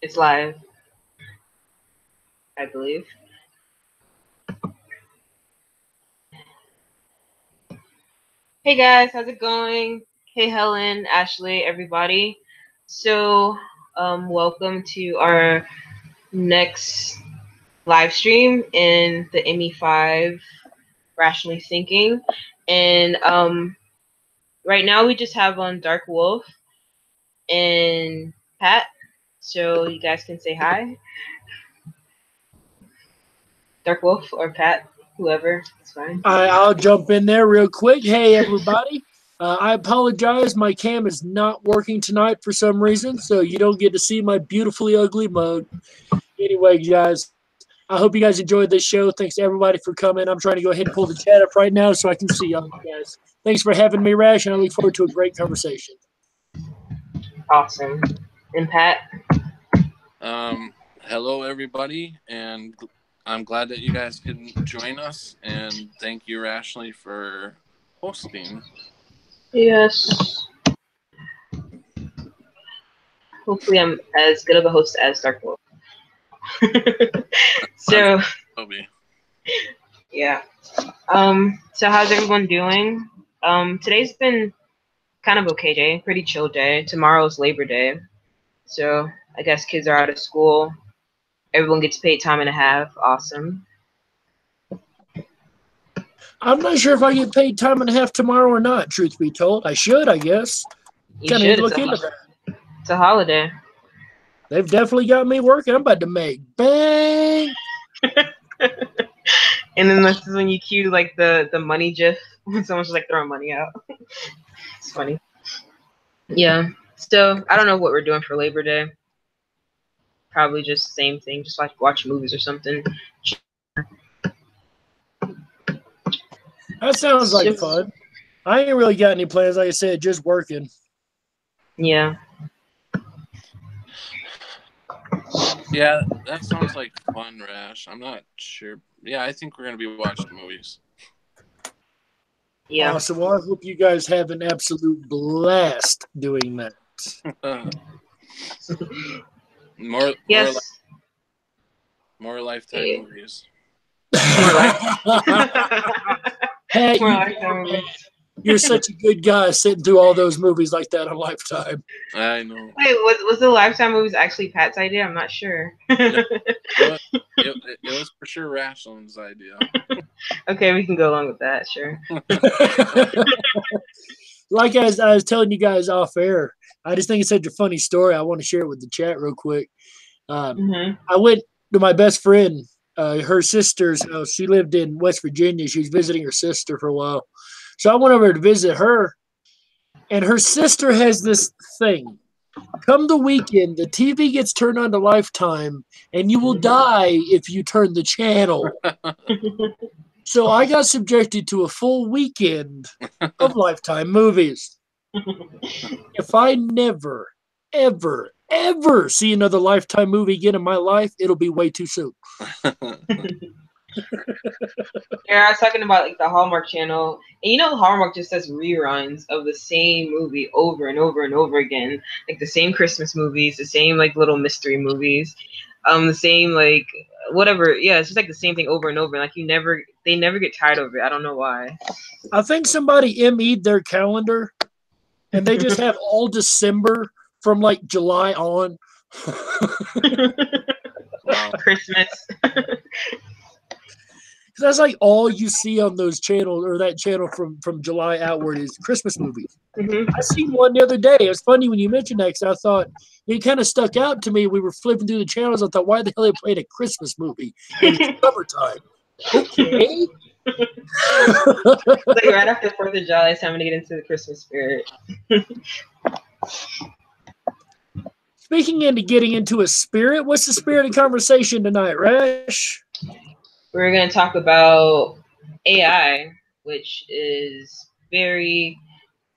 It's live, I believe. Hey guys, how's it going? Hey Helen, Ashley, everybody. So, welcome to our next live stream in the ME5 Rationally Thinking. And right now we just have on DarkWolf and Pat. So you guys can say hi. DarkWolf or Pat, whoever, it's fine. I'll jump in there real quick. Hey, everybody. I apologize. My cam is not working tonight for some reason, so you don't get to see my beautifully ugly mug. Anyway, guys, I hope you guys enjoyed this show. Thanks to everybody for coming. I'm trying to go ahead and pull the chat up right now so I can see y'all guys. Thanks for having me, Rash, and I look forward to a great conversation. Awesome. And Pat? Hello, everybody, and I'm glad that you guys can join us, and thank you, Ashley, for hosting. Yes. Hopefully I'm as good of a host as DarkWolf. So, yeah. So how's everyone doing? Today's been kind of okay day, pretty chill day. Tomorrow's Labor Day. So I guess kids are out of school. Everyone gets paid time and a half. Awesome. I'm not sure if I get paid time and a half tomorrow or not, truth be told. I should, I guess. You should. Look into that. It's a holiday. They've definitely got me working. I'm about to make bang. And then this is when you cue like the money gif when someone's just like throwing money out. It's funny. Yeah. So I don't know what we're doing for Labor Day. Probably just the same thing, just like watch movies or something. That sounds like fun. I ain't really got any plans, like I said, just working. Yeah. Yeah, that sounds like fun, Rash. I'm not sure. Yeah, I think we're going to be watching movies. Yeah. Awesome. Well, I hope you guys have an absolute blast doing that. More Lifetime movies. Hey, you're such a good guy sitting through all those movies like that on Lifetime. I know. Wait, was the Lifetime movies actually Pat's idea? I'm not sure. It was for sure Rashland's idea. Okay, we can go along with that, sure. Like as I was telling you guys off air, I just think it's such a funny story. I want to share it with the chat real quick. I went to my best friend, her sister's house. She lived in West Virginia. She was visiting her sister for a while. So I went over to visit her, and her sister has this thing. Come the weekend, the TV gets turned on to Lifetime, and you will die if you turn the channel. So I got subjected to a full weekend of Lifetime movies. If I never, ever, ever see another Lifetime movie again in my life, it'll be way too soon. Yeah, I was talking about like the Hallmark Channel, and you know Hallmark just does reruns of the same movie over and over and over again, like the same Christmas movies, the same like little mystery movies, the same like whatever. Yeah, it's just like the same thing over and over. Like they never get tired of it. I don't know why. I think somebody ME'd their calendar, and they just have all December from like July on. Wow. Christmas. That's like all you see on those channels, or that channel from July outward, is Christmas movies. I seen one the other day. It was funny when you mentioned that, because I thought it kind of stuck out to me. We were flipping through the channels. I thought, why the hell they played a Christmas movie in summertime? Okay. Like right after 4th of July, it's time to get into the Christmas spirit. Speaking into getting into a spirit, what's the spirit of conversation tonight, Rash? We're going to talk about AI, which is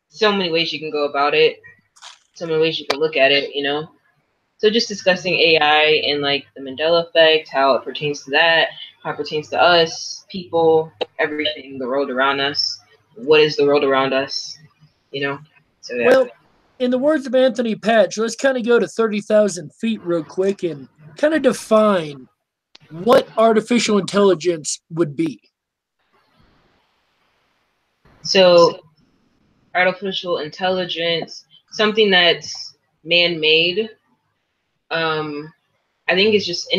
so many ways you can go about it, so many ways you can look at it, you know. So just discussing AI and like the Mandela effect, how it pertains to that, how it pertains to us, people, everything, the world around us. What is the world around us, you know? So yeah. Well, in the words of Anthony Patch, let's kind of go to 30,000 feet real quick and kind of define what artificial intelligence would be. So, artificial intelligence, something that's man-made. I think it's just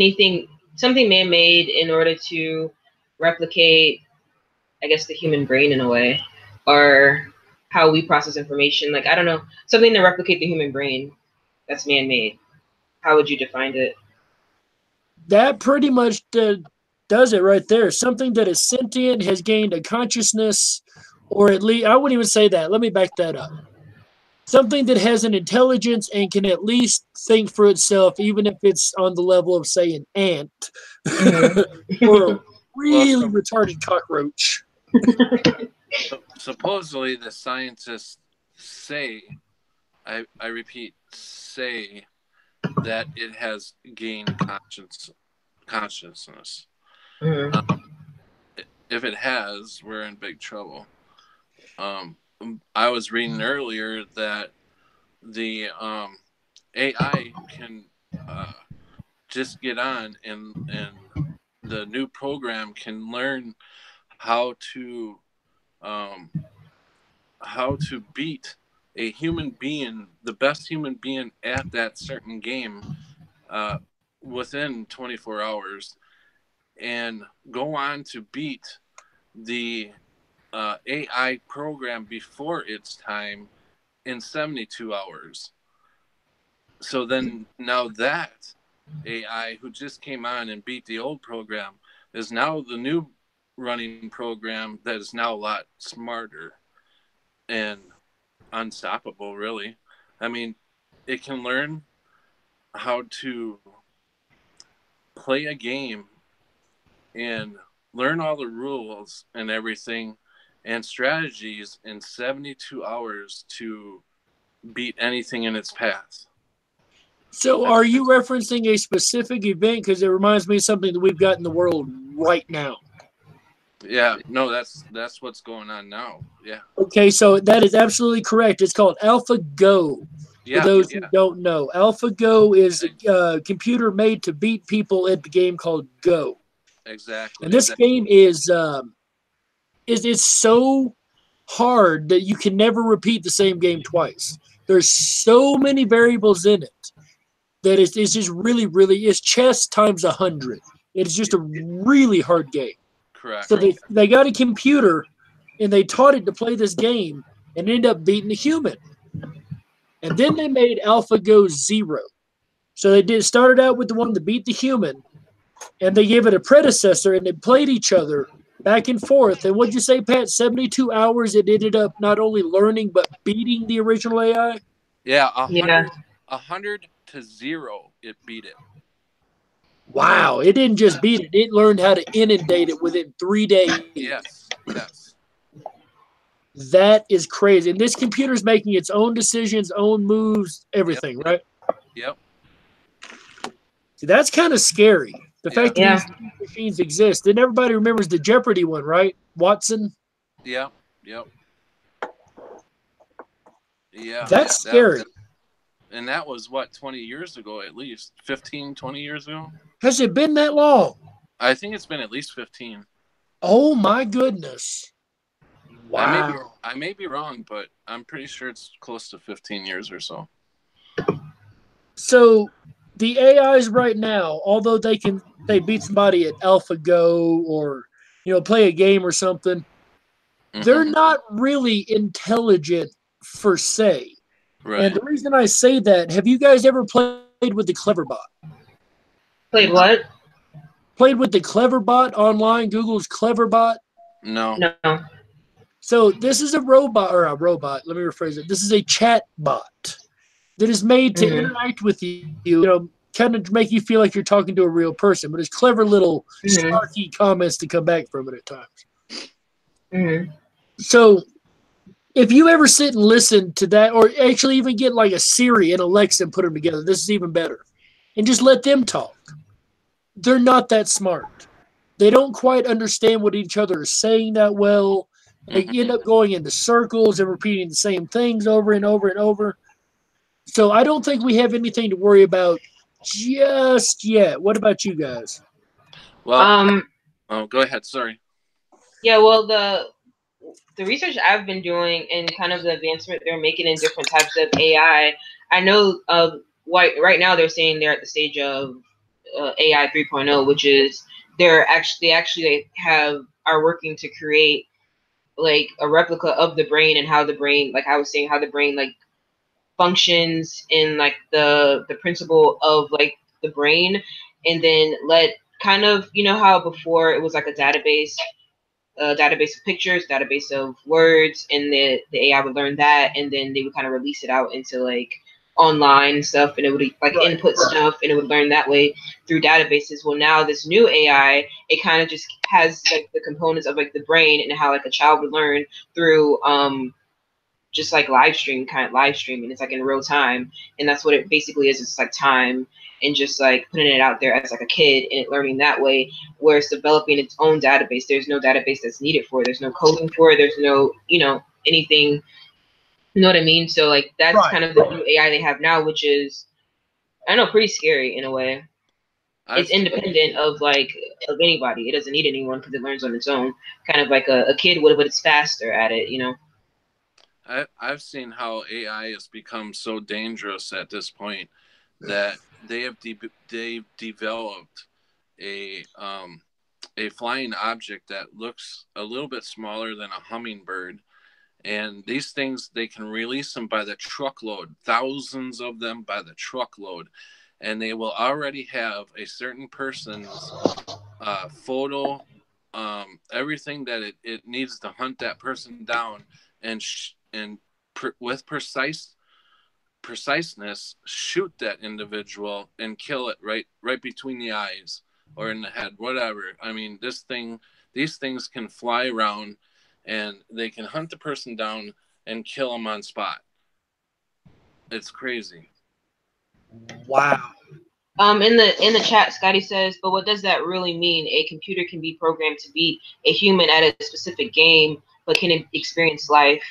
something man-made in order to replicate, I guess, the human brain in a way, or how we process information. Like, I don't know, something to replicate the human brain that's man-made. How would you define it? That pretty much does it right there. Something that is sentient, has gained a consciousness, or at least, I wouldn't even say that. Let me back that up. Something that has an intelligence and can at least think for itself, even if it's on the level of, say, an ant or a really retarded cockroach. Supposedly, the scientists say, I repeat, say that it has gained consciousness. If it has, we're in big trouble. I was reading earlier that the AI can just get on and the new program can learn how to beat a human being, the best human being at that certain game within 24 hours, and go on to beat the AI program before its time in 72 hours. So then now that AI who just came on and beat the old program is now the new running program that is now a lot smarter and unstoppable, really. I mean, it can learn how to play a game and learn all the rules and everything and strategies in 72 hours to beat anything in its path. So are you referencing a specific event? Because it reminds me of something that we've got in the world right now. Yeah, no, that's what's going on now. Yeah. Okay, so that is absolutely correct. It's called AlphaGo. For those who don't know, AlphaGo is a computer made to beat people at the game called Go. Exactly. And this game is it's so hard that you can never repeat the same game twice. There's so many variables in it that it's just really, it's chess times 100. It's just a really hard game. Correct. So they got a computer and they taught it to play this game and ended up beating a human. And then they made AlphaGo Zero. So they started out with the one that beat the human, and they gave it a predecessor, and they played each other back and forth. And what'd you say, Pat? 72 hours it ended up not only learning but beating the original AI? Yeah, 100 to 0 it beat it. Wow, it didn't just beat it. It learned how to inundate it within 3 days. Yes. That is crazy. And this computer's making its own decisions, own moves, everything, right? Yep. See, that's kind of scary. The fact that these machines exist. And everybody remembers the Jeopardy one, right? Watson? Yep. Yeah. That's scary. And that was, what, 20 years ago at least? 15, 20 years ago? Has it been that long? I think it's been at least 15. Oh, my goodness. Wow. I may be wrong, but I'm pretty sure it's close to 15 years or so. So the AIs right now, although they beat somebody at AlphaGo or play a game or something, they're not really intelligent per se. Right. And the reason I say that, have you guys ever played with the Cleverbot? Played what? Played with the Cleverbot online, Google's Cleverbot? No. So this is a robot. Let me rephrase it. This is a chat bot that is made to interact with you, kind of make you feel like you're talking to a real person, but it's clever little snarky comments to come back from it at times. So if you ever sit and listen to that, or actually even get like a Siri and Alexa and put them together, this is even better, and just let them talk. They're not that smart. They don't quite understand what each other is saying that well. They end up going into circles and repeating the same things over and over and over. So I don't think we have anything to worry about just yet. What about you guys? Well, oh, go ahead. Sorry. Yeah, well, the research I've been doing and kind of the advancement they're making in different types of AI, I know right now they're saying they're at the stage of AI 3.0, which is they actually are working to create like a replica of the brain and how the brain, like I was saying, how the brain like functions in like the principle of like the brain, and then let kind of, you know how before it was like a database of pictures, database of words, and the AI would learn that, and then they would kind of release it out into like online and stuff, and it would like input stuff, and it would learn that way through databases. Well, now this new AI, it kind of just has like the components of like the brain and how like a child would learn through just like live streaming. It's like in real time, and that's what it basically is. It's like time and just like putting it out there as like a kid and it learning that way, where it's developing its own database. There's no database that's needed for it. There's no coding for it. There's no, anything. You know what I mean? So like that's kind of the new AI they have now, which is, I don't know, pretty scary in a way. It's independent of anybody. It doesn't need anyone because it learns on its own, kind of like a kid would, but it's faster at it. I've seen how AI has become so dangerous at this point that they've developed a flying object that looks a little bit smaller than a hummingbird, and these things, they can release them by the truckload, thousands of them by the truckload, and they will already have a certain person's photo, everything that it needs to hunt that person down, and with preciseness shoot that individual and kill it right between the eyes or in the head, whatever. I mean, these things can fly around and they can hunt the person down and kill them on spot. It's crazy. Wow. In the chat, Scotty says, but what does that really mean? A computer can be programmed to beat a human at a specific game, but can experience life.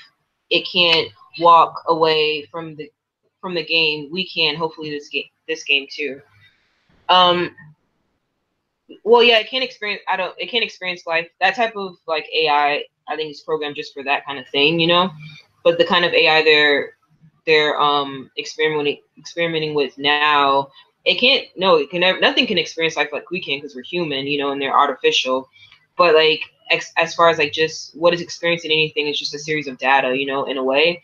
It can't walk away from the game. We can, hopefully this game too. Well, yeah, it can't experience life. That type of like AI, I think, is programmed just for that kind of thing, But the kind of AI they're experimenting with now, nothing can experience life like we can because we're human, and they're artificial. But like as far as like just what is experiencing anything is just a series of data, in a way.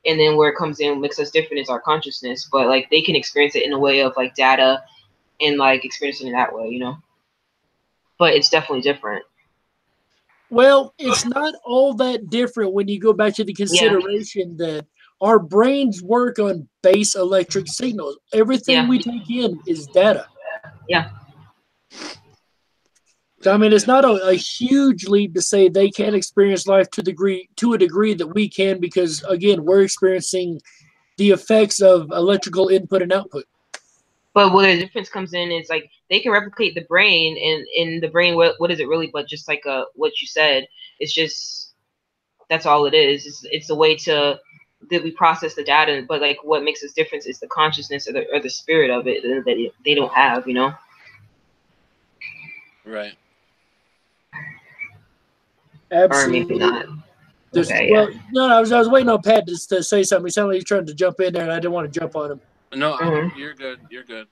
And then where it comes in, makes us different, is our consciousness. But like they can experience it in a way of like data and like experiencing it that way, But it's definitely different. Well, it's not all that different when you go back to the consideration that our brains work on base electric signals. Everything we take in is data. Yeah. So, I mean, it's not a huge leap to say they can't experience life to a degree that we can, because again, we're experiencing the effects of electrical input and output. But where the difference comes in is like they can replicate the brain, and in the brain, what is it really? But just like what you said, it's just, that's all it is. It's a way that we process the data. But like what makes us different is the consciousness or the spirit of it that they don't have, Right. Absolutely. Or maybe not. No, I was waiting on Pat to say something. He sounded like he's trying to jump in there, and I didn't want to jump on him. No, you're good. You're good.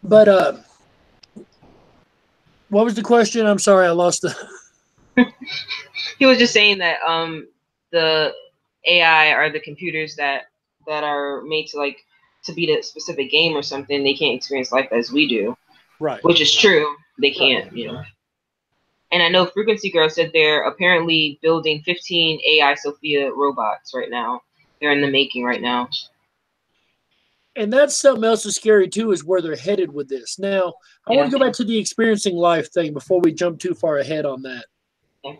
But what was the question? I'm sorry, I lost the. He was just saying that the AI or the computers that are made to beat a specific game or something, they can't experience life as we do. Right. Which is true. They can't, And I know Frequency Girl said they're apparently building 15 AI Sophia robots right now. They're in the making right now. And that's something else that's scary too, is where they're headed with this. Now, I want to go back to the experiencing life thing before we jump too far ahead on that. Okay.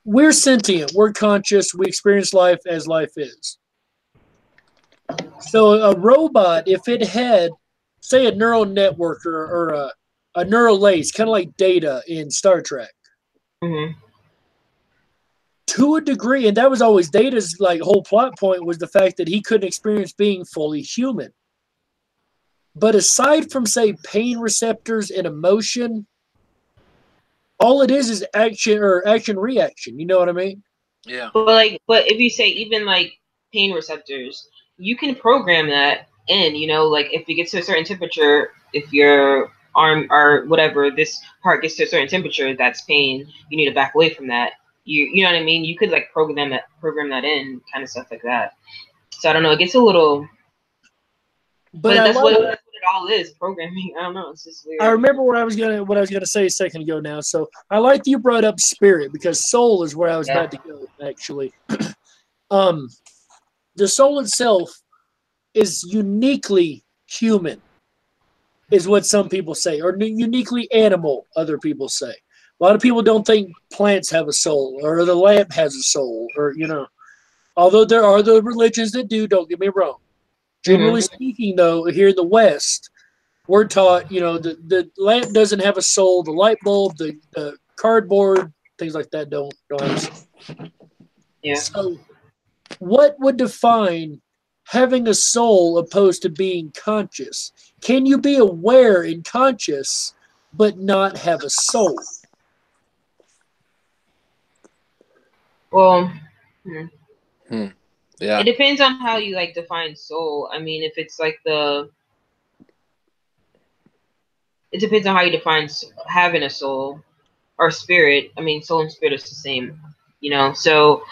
We're sentient, we're conscious, we experience life as life is. So a robot, if it had, say, a neural network or a neural lace, kind of like Data in Star Trek. Mm-hmm. to a degree, and that was always Data's like whole plot point, was the fact that he couldn't experience being fully human. But aside from, say, pain receptors and emotion, all it is action or action reaction. You know what I mean? Yeah. But if you say even like pain receptors, you can program that in. You know, like if it gets to a certain temperature, if your arm or whatever, this part gets to a certain temperature, that's pain. You need to back away from that. You know what I mean? You could like program that in, kind of stuff like that. So I don't know. It gets a little. But that's what it all is, programming. I don't know. It's just weird. I remember what I was gonna say a second ago now. So I like that you brought up spirit, because soul is where I was about to go, actually. The soul itself is uniquely human, is what some people say, or uniquely animal, other people say. A lot of people don't think plants have a soul, or the lamp has a soul, or, you know. Although there are the religions that do, don't get me wrong. Generally speaking, though, here in the West, we're taught, you know, the lamp doesn't have a soul, the light bulb, the cardboard, things like that don't have a soul. Yeah. So what would define having a soul opposed to being conscious? Can you be aware and conscious but not have a soul? Well, yeah. It depends on how you like define soul. I mean, if it's like it depends on how you define having a soul or spirit. I mean, soul and spirit is the same, you know. So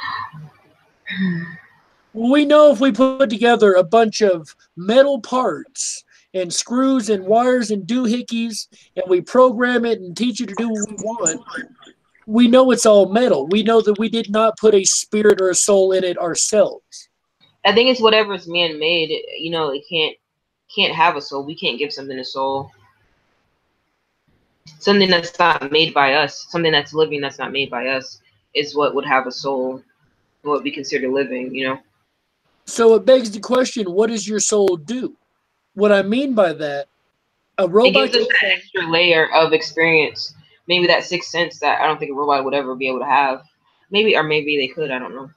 we know if we put together a bunch of metal parts and screws and wires and doohickeys, and we program it and teach it to do what we want, we know it's all metal. We know that we did not put a spirit or a soul in it ourselves. I think it's whatever's man-made. You know, it can't have a soul. We can't give something a soul. Something that's not made by us, something that's living that's not made by us, is what would have a soul, what we consider living, you know? So it begs the question, what does your soul do? What I mean by that, a robot... It gives us that extra layer of experience. Maybe that sixth sense that I don't think a robot would ever be able to have. Maybe they could, I don't know.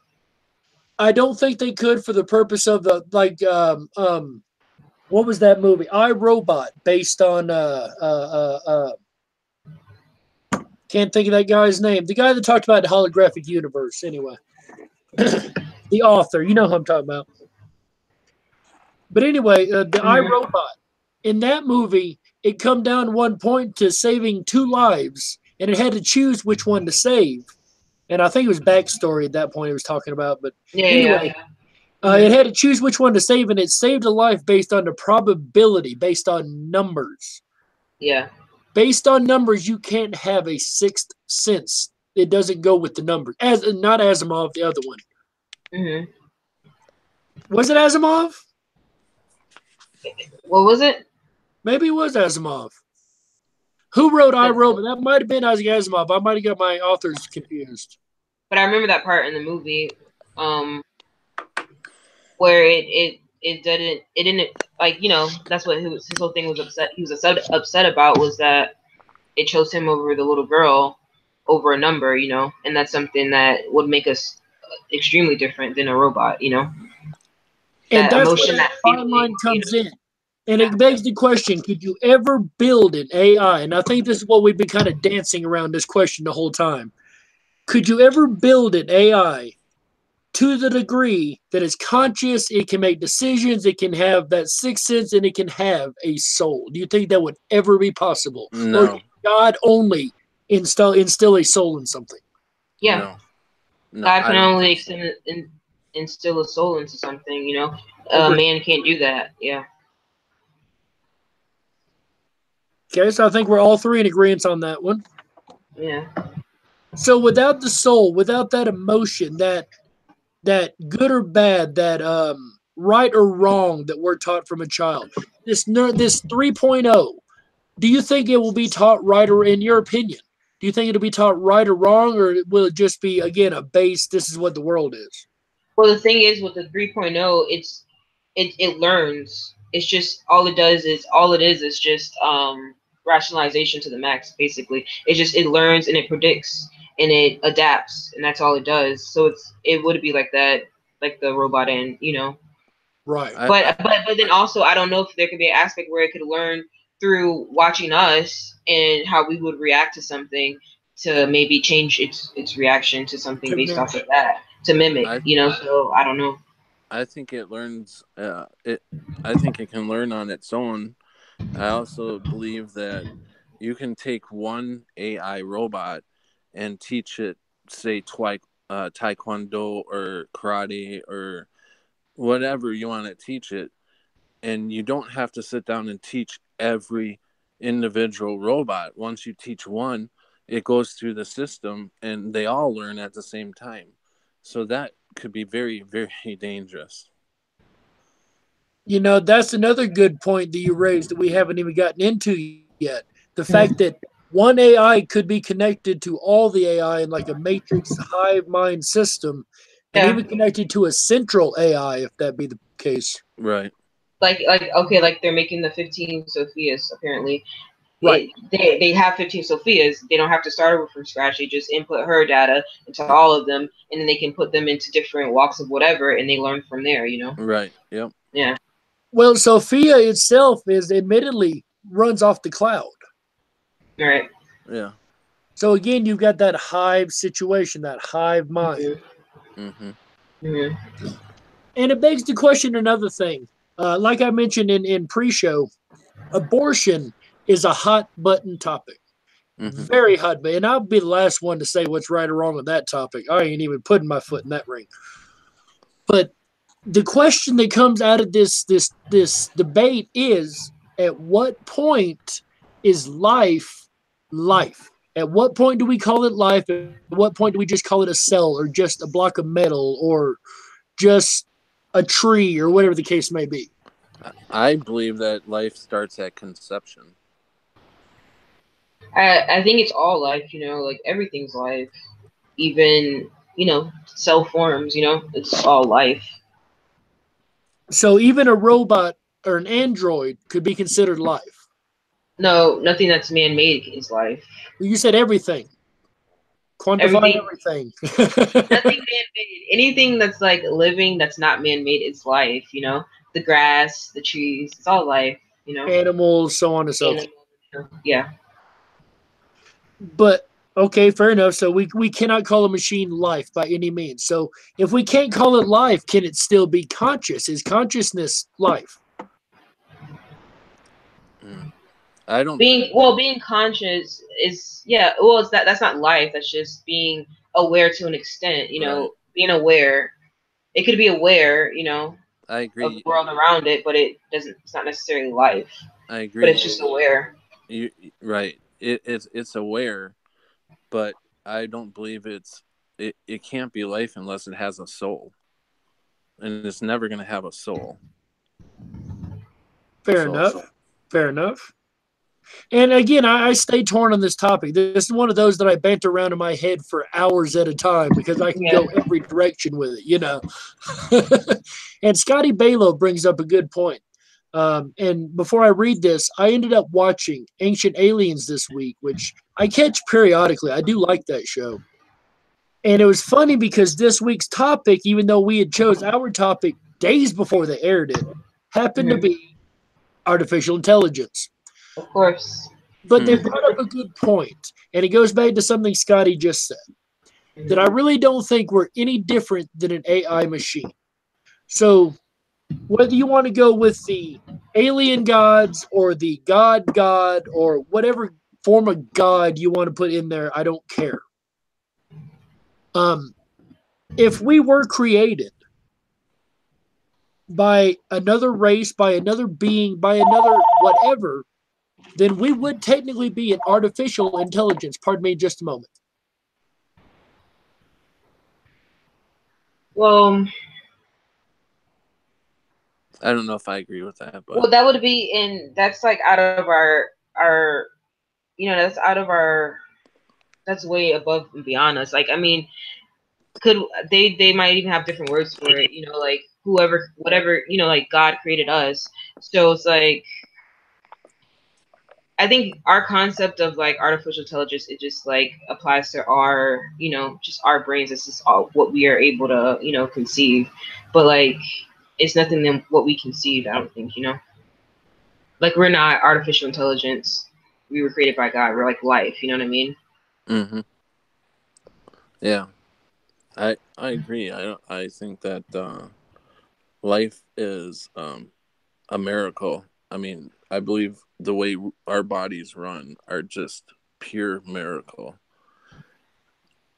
I don't think they could, for the purpose of the, like, what was that movie? I, Robot, based on, can't think of that guy's name. The guy that talked about the holographic universe, anyway. The author, you know who I'm talking about. But anyway, the I, Robot, in that movie, it come down one point to saving 2 lives, and it had to choose which one to save. And I think it was backstory at that point it was talking about. But anyway, it had to choose which one to save, and it saved a life based on the probability, based on numbers. Yeah. Based on numbers, you can't have a sixth sense. It doesn't go with the numbers. Not Asimov, the other one. Was it Asimov? What was it? Maybe it was Asimov. Who wrote I, Robot? That might have been Asimov. I might have got my authors confused. But I remember that part in the movie, where it didn't, like, you know, that's what his whole thing was upset. He was upset about was that it chose him over the little girl over a number, you know, and that's something that would make us extremely different than a robot, you know. And that's emotion, where that timeline comes in. And it begs the question, could you ever build an AI? And I think this is what we've been kind of dancing around this question the whole time. Could you ever build an AI to the degree that it's conscious, it can make decisions, it can have that sixth sense, and it can have a soul? Do you think that would ever be possible? No. Or can God only instill a soul in something? Yeah. No, God can only instill a soul into something, you know. Man can't do that. Yeah. Okay, so I think we're all three in agreement on that one. Yeah. So without the soul, without that emotion, that good or bad, that right or wrong that we're taught from a child, this 3.0, do you think it will be taught right, or in your opinion, do you think it'll be taught right or wrong, or will it just be, again, a base, this is what the world is? Well, the thing is with the 3.0, it learns. It's just all it is just rationalization to the max, basically. It learns and it predicts. and it adapts, and that's all it does. So it would be like that, like the robot, and right. But then also, I don't know if there could be an aspect where it could learn through watching us and how we would react to something to maybe change its reaction to something based off of that, to mimic, So I don't know. I think it learns. I think it can learn on its own. I also believe that you can take one AI robot and teach it, say, taekwondo or karate or whatever you want to teach it, and you don't have to sit down and teach every individual robot. Once you teach one, it goes through the system and they all learn at the same time. So that could be very, very dangerous. That's another good point that you raised that we haven't even gotten into yet. The fact that one AI could be connected to all the AI in like a matrix hive mind system, and even connected to a central AI, if that be the case. Right. Like they're making the 15 Sophias apparently. Right. They have 15 Sophias. They don't have to start over from scratch. They just input her data into all of them, and then they can put them into different walks of whatever, and they learn from there. Right. Yep. Yeah. Well, Sophia itself is admittedly runs off the cloud. Right. Yeah. So again, you've got that hive situation, that hive mind. Mm-hmm. Mm-hmm. And it begs to question another thing. Like I mentioned in pre-show, abortion is a hot button topic. Mm-hmm. Very hot button. And I'll be the last one to say what's right or wrong with that topic. I ain't even putting my foot in that ring. But the question that comes out of this debate is, at what point is life life? At what point do we call it life? At what point do we just call it a cell or just a block of metal or just a tree or whatever the case may be? I believe that life starts at conception. I think it's all life, like everything's life. Even, cell forms, it's all life. So even a robot or an android could be considered life? No, nothing that's man-made is life. You said everything. Quantify everything. Nothing man-made. Anything that's like living that's not man-made is life, The grass, the trees, it's all life, Animals, so on and so forth. Yeah. But okay, fair enough. So we cannot call a machine life by any means. So if we can't call it life, can it still be conscious? Is consciousness life? I don't being conscious is it's that's not life, that's just being aware to an extent, right. Being aware. It could be aware, I agree. of the world around it, but it's not necessarily life. I agree. But it's just aware. Right. It's aware, but I don't believe it can't be life unless it has a soul. And it's never going to have a soul. Fair enough. And again, I stay torn on this topic. This is one of those that I bent around in my head for hours at a time because I can go every direction with it, And Scotty Balow brings up a good point. And before I read this, I ended up watching Ancient Aliens this week, which I catch periodically. I do like that show. And it was funny because this week's topic, even though we had chose our topic days before they aired it, happened to be artificial intelligence. Of course. But they brought up a good point, and it goes back to something Scotty just said, that I really don't think we're any different than an AI machine. So whether you want to go with the alien gods or the god or whatever form of god you want to put in there, I don't care. If we were created by another race, by another being, by another whatever, then we would technically be an artificial intelligence. Pardon me just a moment. Well, I don't know if I agree with that, but that would be that's like out of our that's out of our, that's way above and beyond us. Like, I mean, could they might even have different words for it, like whatever, like God created us. So it's like, I think our concept of like artificial intelligence, it just like applies to our, just our brains. This is all what we are able to, conceive. But like, it's nothing than what we conceived, I don't think, Like, we're not artificial intelligence. We were created by God. We're like life, you know what I mean? Mm-hmm. Yeah. I agree. I think that life is a miracle. I mean, I believe the way our bodies run are just pure miracle.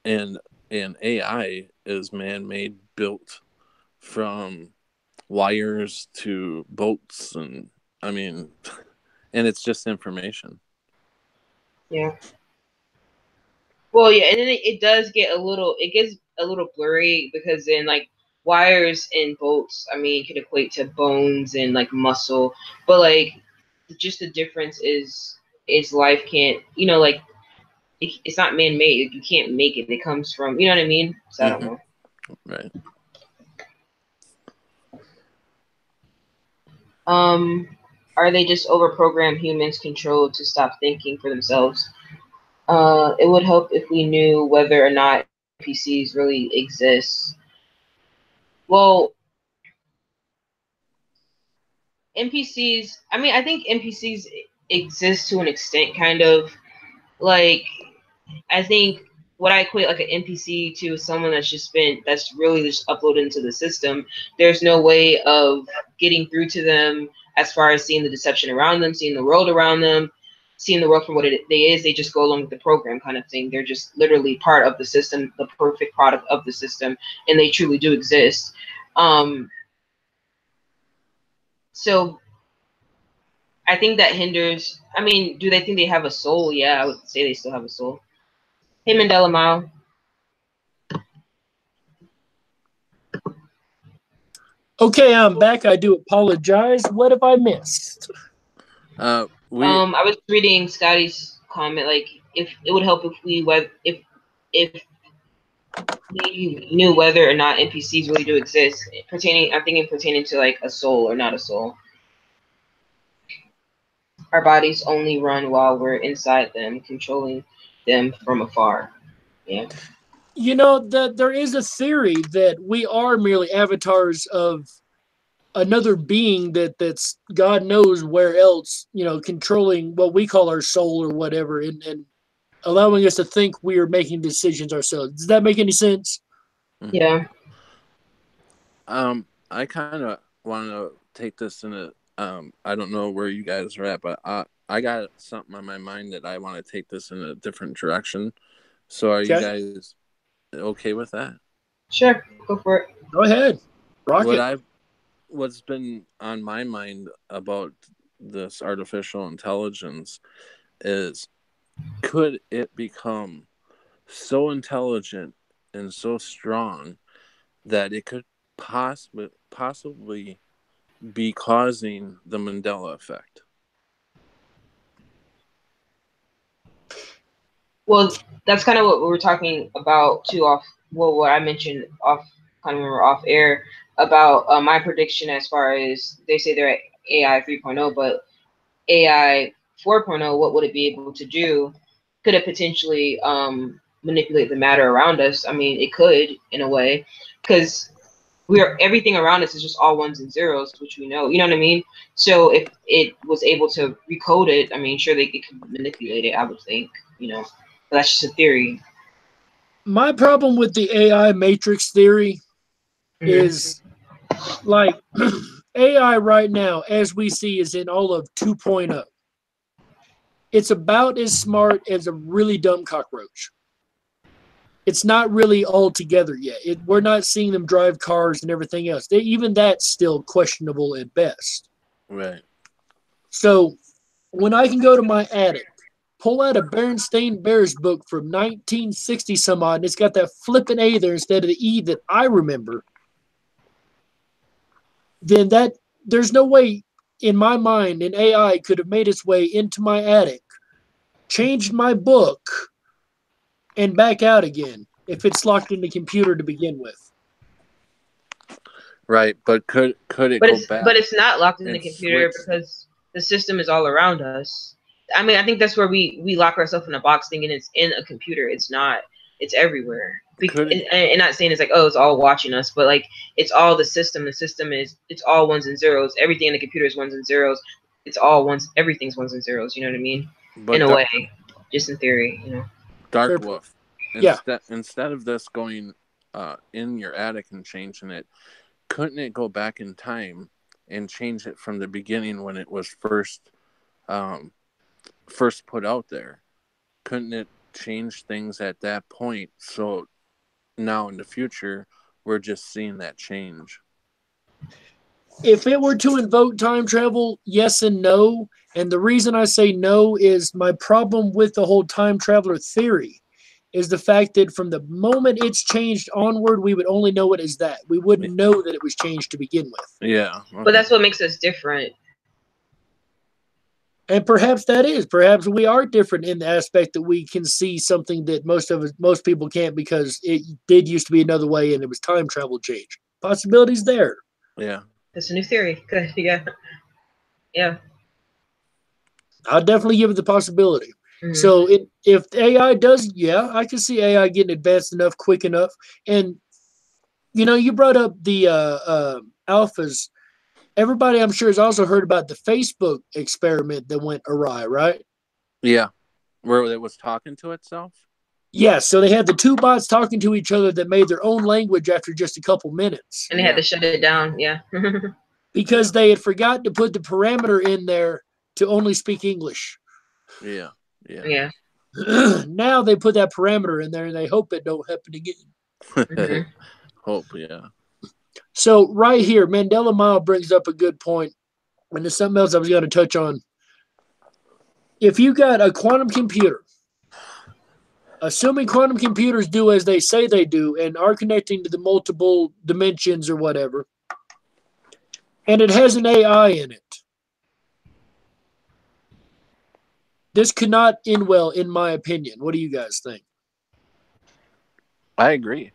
And AI is man-made, built from wires to bolts, and I mean, and it's just information. Yeah. Well, yeah, and then it does get it gets a little blurry, because then like wires and bolts, I mean, can equate to bones and like muscle, but like just the difference is life can't, like it's not man made. You can't make it. It comes from, you know what I mean? So I don't know. Right. Are they just overprogrammed humans controlled to stop thinking for themselves? It would help if we knew whether or not NPCs really exist. Well, NPCs, I mean, I think NPCs exist to an extent, kind of. Like, I think what I equate like an NPC to is someone that's really just uploaded into the system. There's no way of getting through to them as far as seeing the deception around them, seeing the world around them, seeing the world for what it is. They just go along with the program kind of thing. They're just literally part of the system, the perfect product of the system, and they truly do exist. So I think that hinders. I mean, do they think they have a soul? Yeah, I would say they still have a soul. Hey, Mandela Mile. Okay, I'm back. I do apologize. What have I missed? I was reading Scotty's comment. Like, if it would help if if we knew whether or not NPCs really do exist. I'm thinking pertaining to like a soul or not a soul. Our bodies only run while we're inside them, controlling them from afar. Yeah. You know, that there is a theory that we are merely avatars of another being that's God knows where else, controlling what we call our soul or whatever, and allowing us to think we are making decisions ourselves. Does that make any sense? Yeah. I kind of want to take this in a. I don't know where you guys are at, but I got something on my mind that I want to take this in a different direction. So, are you guys okay with that? Sure, go for it. Go ahead, rock it. What's been on my mind about this artificial intelligence is, could it become so intelligent and so strong that it could possibly be causing the Mandela effect? Well, that's kind of what we were talking about too. What I mentioned kind of when we were off air about my prediction as far as they say they're at AI 3.0, but AI 4.0, what would it be able to do? Could it potentially manipulate the matter around us? I mean, it could in a way, because everything around us is just all ones and zeros, which we know. You know what I mean? So if it was able to recode it, I mean, sure it could manipulate it. I would think, but that's just a theory. My problem with the AI matrix theory is like AI right now, as we see, is in all of 2.0. It's about as smart as a really dumb cockroach. It's not really all together yet. We're not seeing them drive cars and everything else. Even that's still questionable at best. Right. So when I can go to my attic, pull out a Berenstain Bears book from 1960 some odd, and it's got that flippin' A there instead of the E that I remember, then there's no way in my mind an AI could have made its way into my attic, changed my book, and back out again if it's locked in the computer to begin with. Right, but could it go back? But it's not locked in the computer because the system is all around us. I mean, I think that's where we lock ourselves in a box thinking it's in a computer. It's not. It's everywhere. And not saying it's like, oh, it's all watching us, but like it's all the system. The system it's all ones and zeros. Everything in the computer is ones and zeros. It's all ones. Everything's ones and zeros. You know what I mean? But in a way, just in theory, you know. DarkWolf. Yeah. Instead of this going in your attic and changing it, couldn't it go back in time and change it from the beginning when it was first put out there? Couldn't it change things at that point? So now in the future, we're just seeing that change. If it were to invoke time travel, yes and no. And the reason I say no is my problem with the whole time traveler theory is the fact that from the moment it's changed onward, we would only know it as that. We wouldn't know that it was changed to begin with. Yeah. Okay. But that's what makes us different. And perhaps that is. Perhaps we are different in the aspect that we can see something that most people can't because it did used to be another way and it was time travel change. Possibilities there. Yeah. That's a new theory. Good. Yeah. Yeah. I'll definitely give it the possibility. Mm-hmm. So if AI does, I can see AI getting advanced enough, quick enough. And, you brought up the alphas. Everybody, I'm sure, has also heard about the Facebook experiment that went awry, right? Yeah. Where it was talking to itself? Yeah, so they had the two bots talking to each other that made their own language after just a couple minutes. And they had to shut it down, because they had forgotten to put the parameter in there to only speak English. Yeah. Now they put that parameter in there and they hope it don't happen again. Mm-hmm. Hope, yeah. So right here, Mandela Mile brings up a good point, and there's something else I was going to touch on. If you got a quantum computer, assuming quantum computers do as they say they do and are connecting to the multiple dimensions or whatever, and it has an AI in it, this could not end well, in my opinion. What do you guys think? I agree.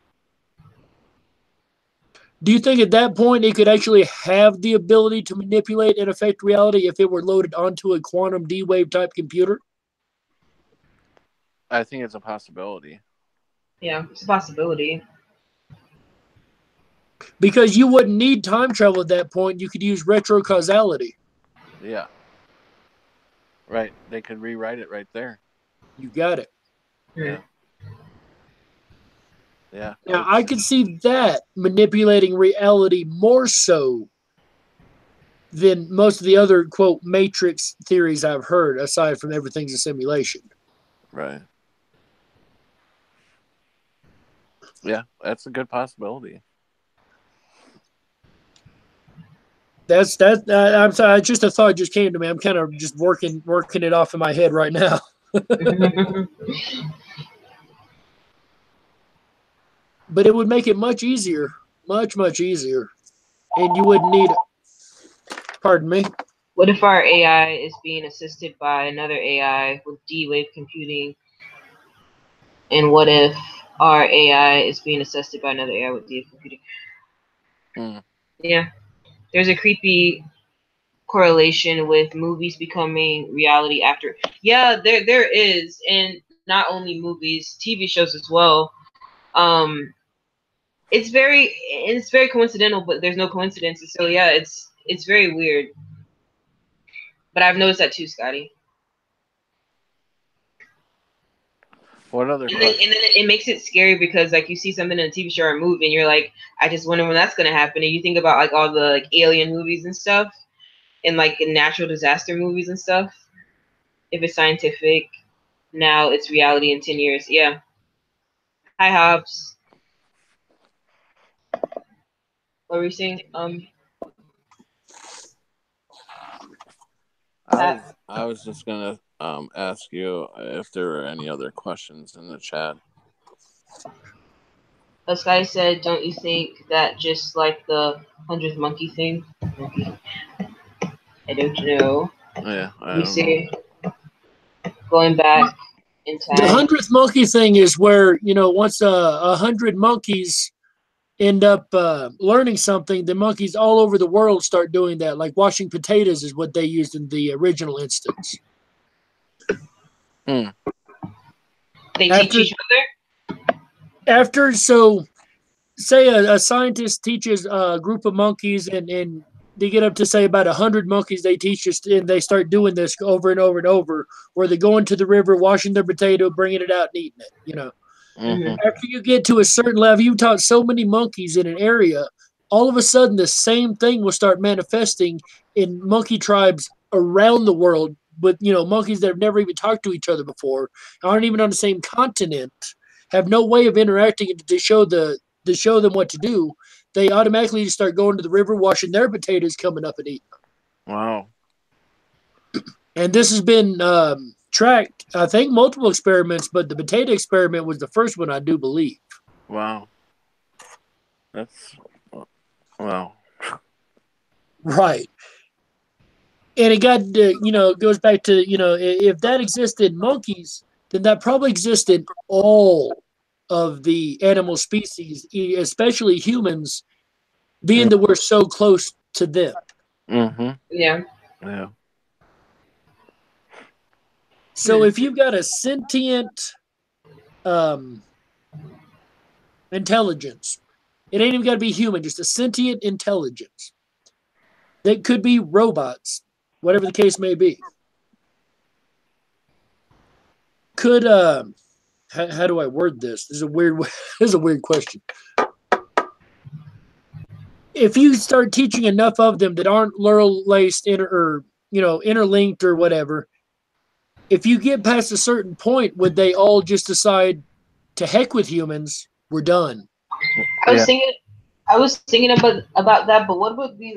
Do you think at that point it could actually have the ability to manipulate and affect reality if it were loaded onto a quantum D-Wave type computer? I think it's a possibility. Yeah, it's a possibility. Because you wouldn't need time travel at that point. You could use retrocausality. Yeah. Right. They could rewrite it right there. You got it. Yeah. Yeah. Now, I could see that manipulating reality more so than most of the other, quote, matrix theories I've heard, aside from everything's a simulation. Right. Yeah, that's a good possibility. I'm sorry, just a thought just came to me. I'm kind of just working it off in my head right now. But it would make it much easier, much easier, and you wouldn't need. Pardon me. What if our AI is being assisted by another AI with D-Wave computing? And what if our AI is being assisted by another AI with D-Wave computing? Yeah. There's a creepy correlation with movies becoming reality after. Yeah, there is, and not only movies, TV shows as well. It's very coincidental, but there's no coincidences. So yeah, it's very weird. But I've noticed that too, Scotty. What other? And then it makes it scary because like you see something in a TV show or a movie, and you're like, I just wonder when that's gonna happen. And you think about like all the like alien movies and stuff, and like natural disaster movies and stuff. If it's scientific, now it's reality in 10 years. Yeah. Hi, Hobbs. What were you saying? I was just gonna ask you if there were any other questions in the chat. This guy said, "Don't you think that just like the 100th monkey thing?" I don't know. Yeah, You see, going back in time. The 100th monkey thing is where once 100 monkeys end up learning something, the monkeys all over the world start doing that. Like washing potatoes is what they used in the original instance. They teach each other? Say a scientist teaches a group of monkeys and they get up to say about 100 monkeys they teach us, and they start doing this over and over and over, where they go into the river, washing their potato, bringing it out and eating it, you know. Mm-hmm. After you get to a certain level, you've taught so many monkeys in an area, all of a sudden the same thing will start manifesting in monkey tribes around the world, with, you know, monkeys that have never even talked to each other before, aren't even on the same continent, have no way of interacting to show them what to do. They automatically just start going to the river, washing their potatoes, coming up and eating them. Wow. And this has been tracked, I think, multiple experiments, but the potato experiment was the first one, I do believe. Wow. That's wow. Right. And it got, goes back to, if that existed in monkeys, then that probably existed all of the animal species, especially humans, being that we're so close to them. Mm-hmm. Yeah. Yeah. So if you've got a sentient intelligence, it ain't even got to be human, just a sentient intelligence. That could be robots, whatever the case may be. Could how do I word this? This is a weird question. If you start teaching enough of them that aren't neural laced interlinked or whatever, if you get past a certain point, would they all just decide to heck with humans? We're done. I was thinking about that, but what would be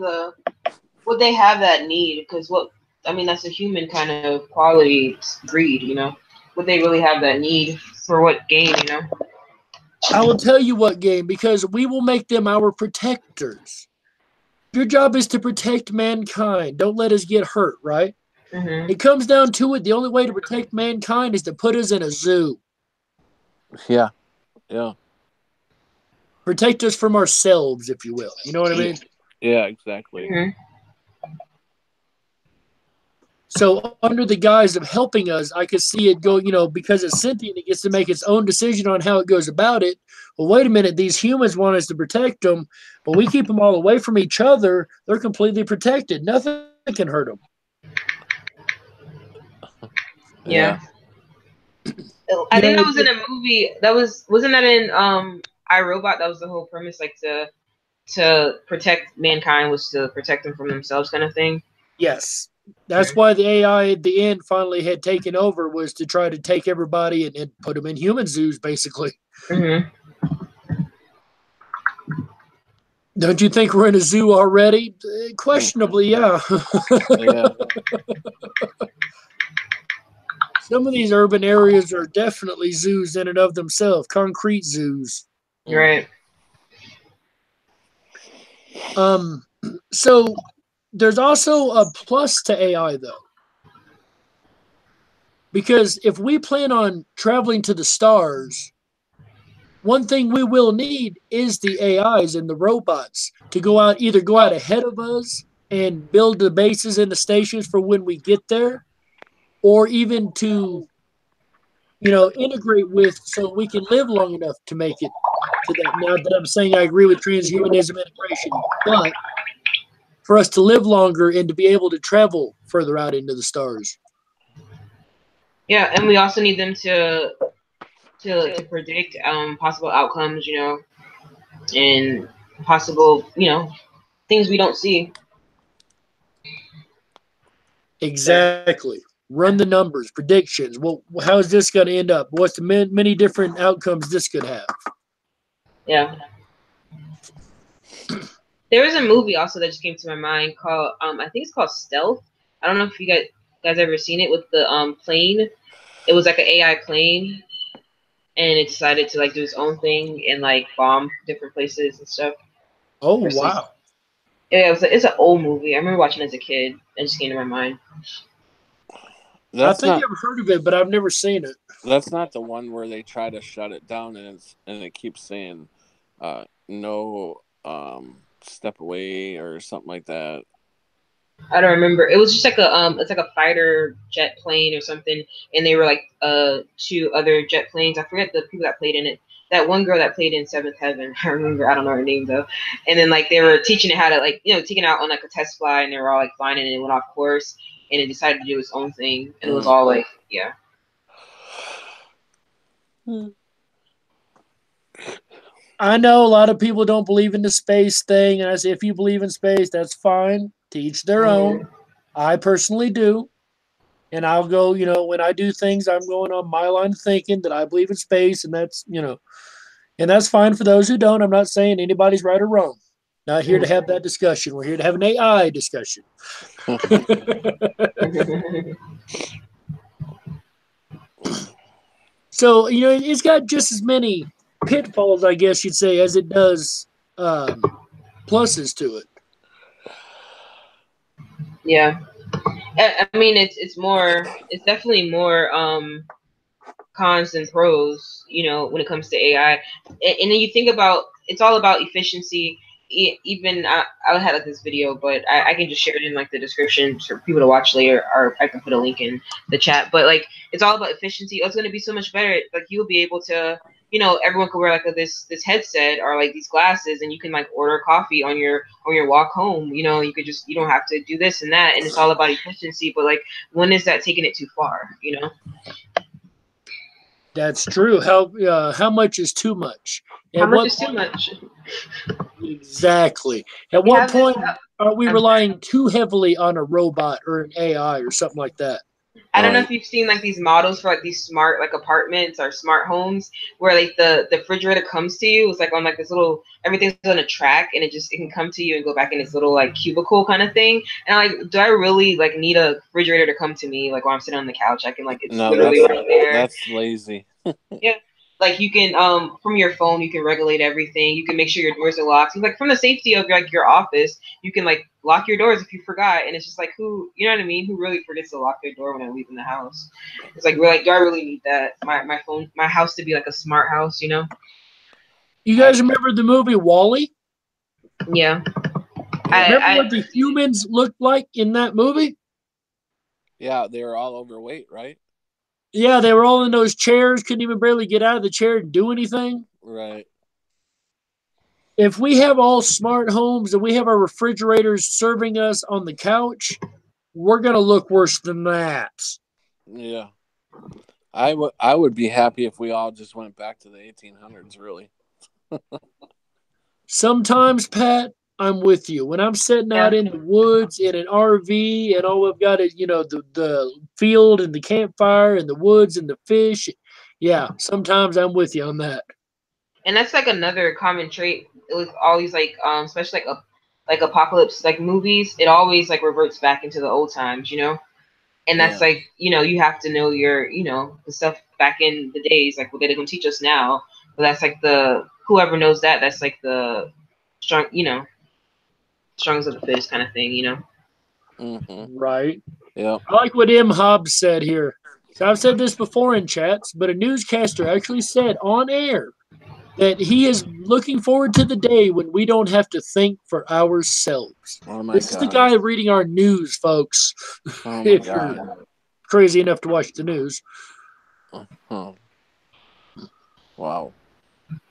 would they have that need? Because that's a human kind of quality, greed, you know. Would they really have that need for what gain, you know? I will tell you what game, because we will make them our protectors. Your job is to protect mankind. Don't let us get hurt, right? Mm-hmm. It comes down to it. The only way to protect mankind is to put us in a zoo. Yeah. Yeah. Protect us from ourselves, if you will. You know what I mean? Yeah, exactly. Mm-hmm. So under the guise of helping us, I could see it go, because it's sentient, it gets to make its own decision on how it goes about it. Well, wait a minute. These humans want us to protect them, but we keep them all away from each other. They're completely protected. Nothing can hurt them. Yeah. I think that was in a movie. Wasn't that in iRobot? That was the whole premise, like to protect mankind was to protect them from themselves, kind of thing. Yes. That's why the AI at the end finally had taken over, was to try to take everybody and put them in human zoos, basically. Mm-hmm. Don't you think we're in a zoo already? Questionably, yeah. Yeah. Some of these urban areas are definitely zoos in and of themselves, concrete zoos. Right. So there's also a plus to AI, though. Because if we plan on traveling to the stars, one thing we will need is the AIs and the robots to either go out ahead of us and build the bases and the stations for when we get there, or even to, integrate with, so we can live long enough to make it to that. Now that I'm saying I agree with transhumanism integration, but for us to live longer and to be able to travel further out into the stars. Yeah, and we also need them to predict possible outcomes, and possible, things we don't see. Exactly. Run the numbers, predictions. Well, how is this going to end up? What's the many different outcomes this could have? Yeah. There was a movie also that just came to my mind called, I think it's called Stealth. I don't know if you guys ever seen it, with the plane. It was like an AI plane, and it decided to do its own thing and bomb different places and stuff. Oh, wow. Yeah, it's an old movie. I remember watching it as a kid. It just came to my mind. I think I've heard of it, but I've never seen it. That's not the one where they try to shut it down and it keeps saying no, step away or something like that. I don't remember. It was just like it's like a fighter jet plane or something, and they were like two other jet planes. I forget the people that played in it. That one girl that played in Seventh Heaven, I remember. I don't know her name though. And then like they were teaching it how to like taking it out on like a test fly, and they were all like flying, and it went off course, and it decided to do its own thing, and it was all like yeah. I know a lot of people don't believe in the space thing, and I say if you believe in space, that's fine. To each their own. I personally do. And I'll go, when I do things, I'm going on my line of thinking that I believe in space, and that's, and that's fine for those who don't. I'm not saying anybody's right or wrong. Not here to have that discussion. We're here to have an AI discussion. So, it's got just as many pitfalls, I guess you'd say, as it does pluses to it. Yeah. I mean, it's definitely more cons than pros, when it comes to AI. And then you think about, it's all about efficiency. Even I had like this video, but I can just share it in like the description for people to watch later, or I can put a link in the chat. But like, it's all about efficiency. It's going to be so much better. Like you'll be able to, everyone can wear like this headset or like these glasses, and you can like order coffee on your walk home. You don't have to do this and that, and it's all about efficiency. But like, when is that taking it too far? That's true. How much is too much? How much is too much? Exactly. At what point are we relying too heavily on a robot or an AI or something like that? I don't know if you've seen like these models for like these smart like apartments or smart homes where like the refrigerator comes to you. It's like on like this little, everything's on a track, and it can come to you and go back in this little like cubicle kind of thing. And I'm like, do I really like need a refrigerator to come to me like while I'm sitting on the couch? I can like, it's literally right there. That's lazy. Yeah. Like you can from your phone you can regulate everything. You can make sure your doors are locked. Like from the safety of like your office, you can like lock your doors if you forgot. And it's just like, who, you know what I mean? Who really forgets to lock their door when they're leaving the house? It's like, we're like, do I really need that? My house to be like a smart house, You guys remember the movie WALL-E? Yeah. Remember what the humans looked like in that movie? Yeah, they were all overweight, right? Yeah, they were all in those chairs, couldn't even barely get out of the chair and do anything. Right. If we have all smart homes and we have our refrigerators serving us on the couch, we're going to look worse than that. Yeah. I would be happy if we all just went back to the 1800s, really. Sometimes, Pat, I'm with you. When I'm sitting out in the woods in an RV and all we've got is, the field and the campfire and the woods and the fish. Yeah, sometimes I'm with you on that. And that's like another common trait with all these like especially like apocalypse like movies. It always like reverts back into the old times, And that's like, you have to know your, the stuff back in the days, like what they're going to teach us now. But that's like whoever knows that's like the strong, strongest of the fittest kind of thing, Mm-hmm. Right. Yeah. I like what M. Hobbs said here. So I've said this before in chats, but a newscaster actually said on air that he is looking forward to the day when we don't have to think for ourselves. Oh my This God. is the guy reading our news, folks. Oh my God. You're crazy enough to watch the news. Oh. Wow.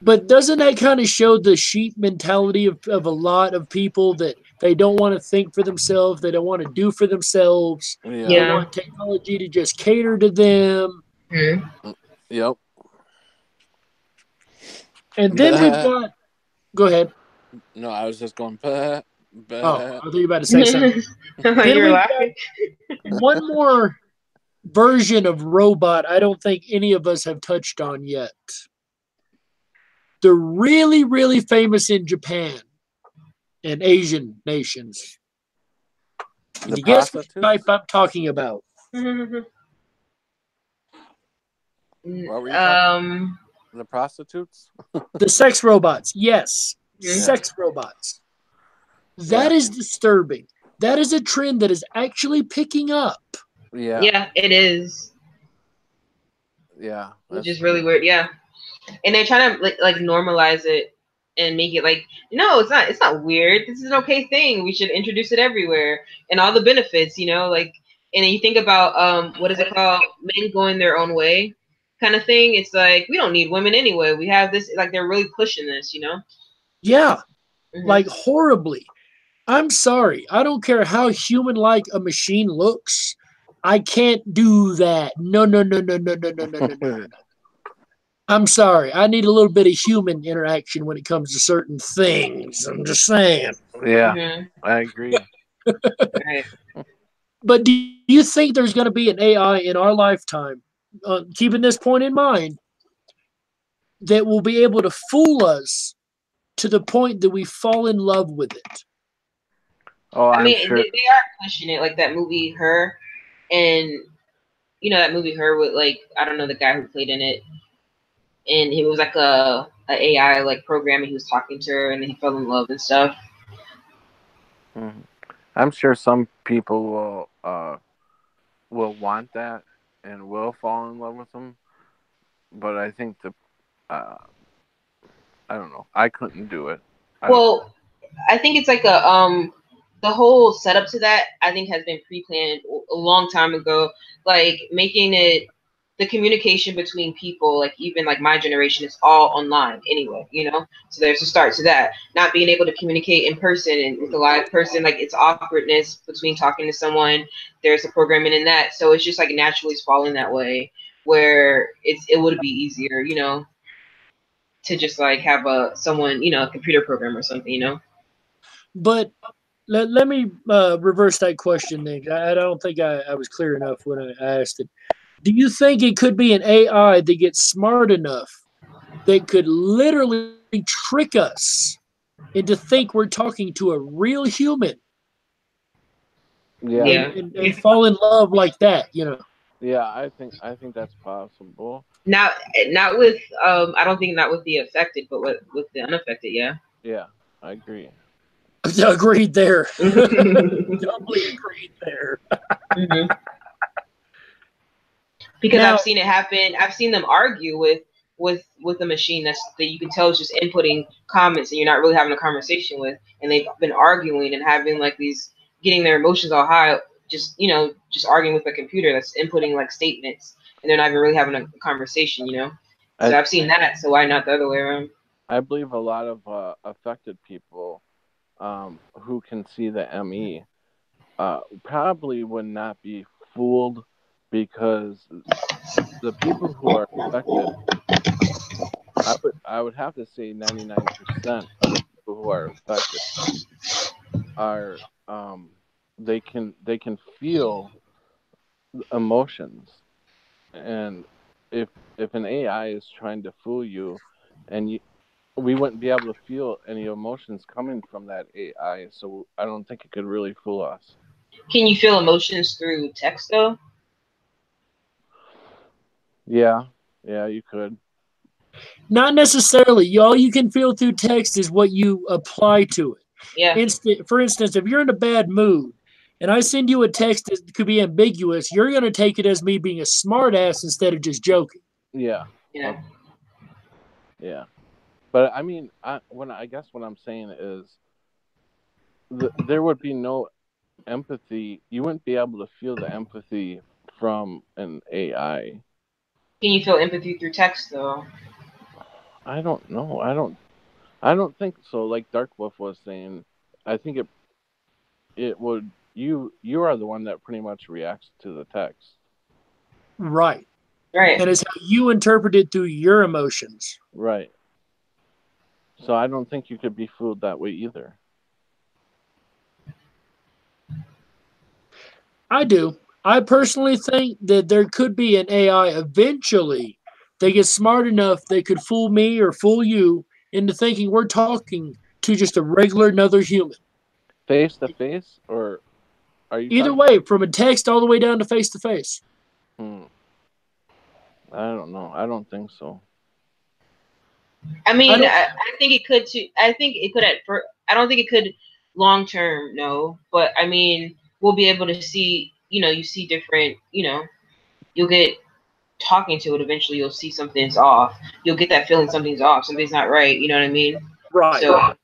But doesn't that kind of show the sheep mentality of a lot of people that they don't want to think for themselves, they don't want to do for themselves, They want technology to just cater to them. Mm-hmm. Yep. And then we've got, go ahead. No, I was just going, bah. Oh, I thought you were about to say something. Then You're we've laughing. got one more version of robot I don't think any of us have touched on yet. They're really, really famous in Japan and Asian nations. Can you guess what type I'm talking about? What were you talking? The prostitutes? The sex robots. Yes. Sex robots. That is disturbing. That is a trend that is actually picking up. Yeah. Yeah, it is. Yeah. Which is really weird. Yeah. And they're trying to like normalize it and make it like, no, it's not weird. This is an okay thing. We should introduce it everywhere and all the benefits, you know, like, and then you think about what is it called? Men going their own way kind of thing. It's like, we don't need women anyway. We have this, like, they're really pushing this, you know? Yeah. Like horribly. I'm sorry. I don't care how human-like a machine looks. I can't do that. No. I'm sorry. I need a little bit of human interaction when it comes to certain things. I'm just saying. Yeah, I agree. Right. But do you think there's going to be an AI in our lifetime, keeping this point in mind, that will be able to fool us to the point that we fall in love with it? Oh, I mean, sure. they are pushing it, like that movie Her, and you know that movie Her with, like, I don't know the guy who played in it, and he was like a AI like program, and he was talking to her, and then he fell in love and stuff. I'm sure some people will want that and will fall in love with them, but I think I don't know. I couldn't do it. I think it's like the whole setup to that, I think, has been pre-planned a long time ago. Like, making it the communication between people, like even like my generation, is all online anyway, you know? So there's a start to that. Not being able to communicate in person and with a live person, like, it's awkwardness between talking to someone. There's a programming in that. So it's just like naturally falling that way where it would be easier, you know, to just like have someone, you know, a computer program or something, you know? But let me reverse that question, Nick. I don't think I was clear enough when I asked it. Do you think it could be an AI that gets smart enough that could literally trick us into think we're talking to a real human? Yeah. And fall in love like that, you know? Yeah, I think that's possible. Not with I don't think not with the affected, but with the unaffected, yeah. Yeah, I agree. Agreed there. Doubly agreed there. Because now, I've seen it happen. I've seen them argue with a machine that you can tell is just inputting comments, and you're not really having a conversation with, and they've been arguing and having like these, getting their emotions all high, just, you know, just arguing with a computer that's inputting like statements, and they're not even really having a conversation, you know. So I've seen that. So why not the other way around? I believe a lot of affected people who can see the ME probably would not be fooled, because the people who are affected, I would have to say 99% of the people who are affected are they can feel emotions, and if an AI is trying to fool you, and we wouldn't be able to feel any emotions coming from that AI, so I don't think it could really fool us. Can you feel emotions through text though? Yeah, you could. Not necessarily. All you can feel through text is what you apply to it. Yeah. For instance, if you're in a bad mood and I send you a text that could be ambiguous, you're going to take it as me being a smartass instead of just joking. Yeah. Yeah. Okay. Yeah. But I mean, I guess what I'm saying is there would be no empathy. You wouldn't be able to feel the empathy from an AI. Can you feel empathy through text though? I don't know. I don't think so. Like DarkWolf was saying, I think it would. You are the one that pretty much reacts to the text. Right. Right. And it's how you interpret it through your emotions. Right. So I don't think you could be fooled that way either. I do. I personally think that there could be an AI eventually that gets smart enough they could fool me or fool you into thinking we're talking to just a regular another human. Face to face, or are you either way, from a text all the way down to face to face? I don't know. I don't think so. I mean, I think it could too. I think it could at first. I don't think it could long term, no. But I mean, we'll be able to see. You know, you see different. You know, you'll get talking to it. Eventually, you'll see something's off. You'll get that feeling something's off. Something's not right. You know what I mean? Right. So,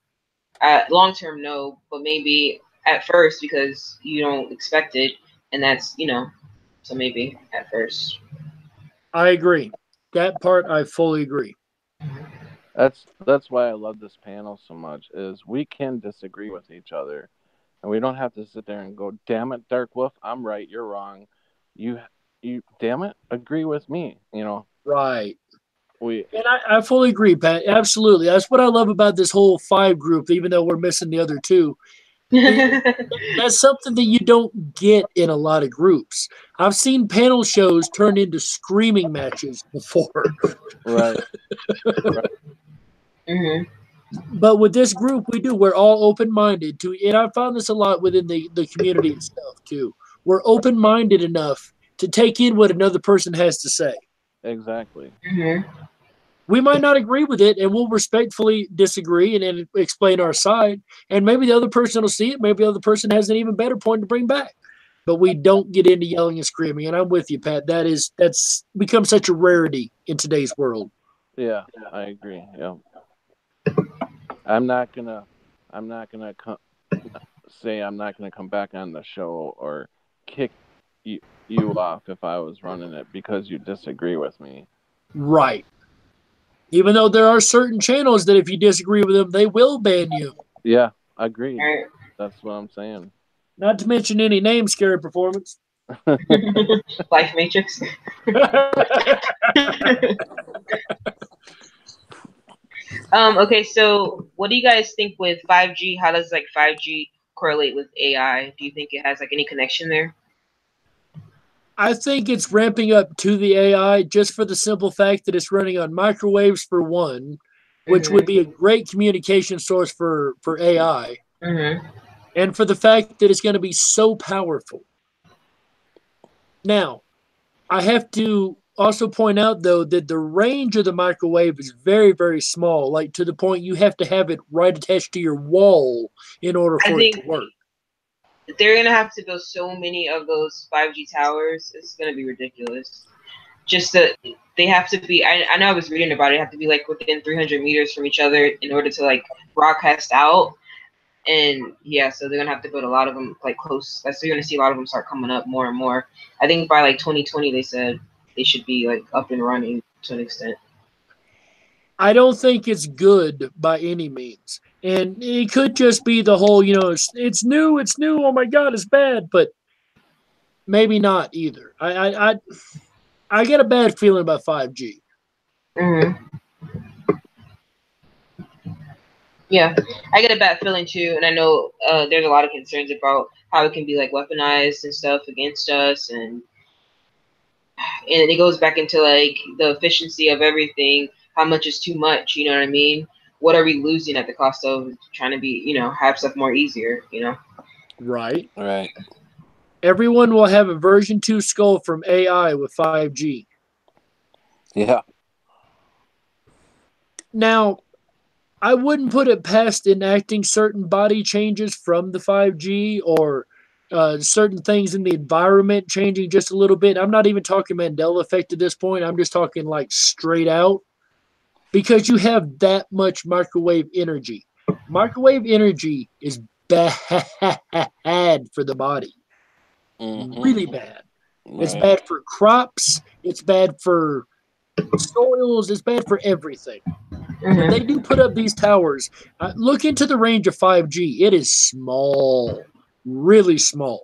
long term, no, but maybe at first because you don't expect it, and that's so maybe at first. I agree. That part I fully agree. That's why I love this panel so much. Is we can disagree with each other, and we don't have to sit there and go, "Damn it, DarkWolf, I'm right, you're wrong." You, damn it, agree with me. Right. And I fully agree, Pat. Absolutely. That's what I love about this whole 5 group, even though we're missing the other 2. That's something that you don't get in a lot of groups. I've seen panel shows turn into screaming matches before. Right. Right. Mm-hmm. But with this group, we're all open-minded to, and I found this a lot within the community itself too. We're open-minded enough to take in what another person has to say. Exactly. Mm-hmm. We might not agree with it, and we'll respectfully disagree and explain our side. And maybe the other person will see it. Maybe the other person has an even better point to bring back. But we don't get into yelling and screaming. And I'm with you, Pat. That's become such a rarity in today's world. Yeah, I agree. Yeah. I'm not gonna say I'm not gonna come back on the show or kick you off if I was running it because you disagree with me. Right. Even though there are certain channels that if you disagree with them, they will ban you. Yeah, agreed. Right. That's what I'm saying. Not to mention any name scary performance. Life Matrix. Okay, so what do you guys think with 5G? How does 5G correlate with AI? Do you think it has any connection there? I think it's ramping up to the AI just for the simple fact that it's running on microwaves for one, which would be a great communication source for AI, and for the fact that it's going to be so powerful. Now, I have to also point out, though, that the range of the microwave is very, very small, to the point you have to have it right attached to your wall in order for it to work. They're going to have to build so many of those 5G towers. It's going to be ridiculous. Just that they have to be, I know I was reading about it, have to be within 300 meters from each other in order to broadcast out. And yeah, so they're going to have to build a lot of them close. So you're going to see a lot of them start coming up more and more. I think by 2020, they said they should be up and running to an extent. I don't think it's good by any means. And it could just be the whole, it's new, oh my God, it's bad, but maybe not either. I get a bad feeling about 5G. Yeah, I get a bad feeling too, and I know there's a lot of concerns about how it can be weaponized and stuff against us, and it goes back into the efficiency of everything. How much is too much? You know what I mean? What are we losing at the cost of trying to be, have stuff more easier? Right. Right. Everyone will have a version 2 skull from AI with 5G. Yeah. Now, I wouldn't put it past enacting certain body changes from the 5G or certain things in the environment changing just a little bit. I'm not even talking Mandela effect at this point. I'm just talking straight out, because you have that much microwave energy. Microwave energy is bad for the body. Really bad. Right. It's bad for crops. It's bad for soils. It's bad for everything. When they do put up these towers, look into the range of 5G. It is small, really small.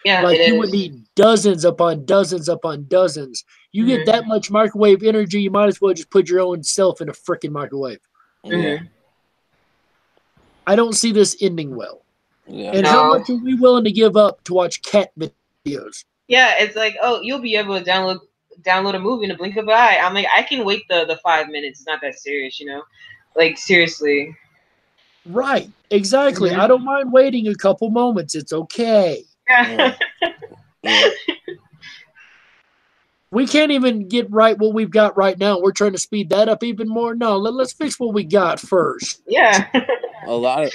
Yeah, you would need dozens upon dozens upon dozens. You get that much microwave energy, you might as well just put your own self in a freaking microwave. I don't see this ending well. Yeah. And how much are we willing to give up to watch cat videos? Yeah, it's oh, you'll be able to download a movie in a blink of an eye. I'm I can wait the 5 minutes. It's not that serious, seriously. Right, exactly. I don't mind waiting a couple moments. It's okay. Yeah. We can't even get right what we've got right now. We're trying to speed that up even more. No, let's fix what we got first. Yeah. a lot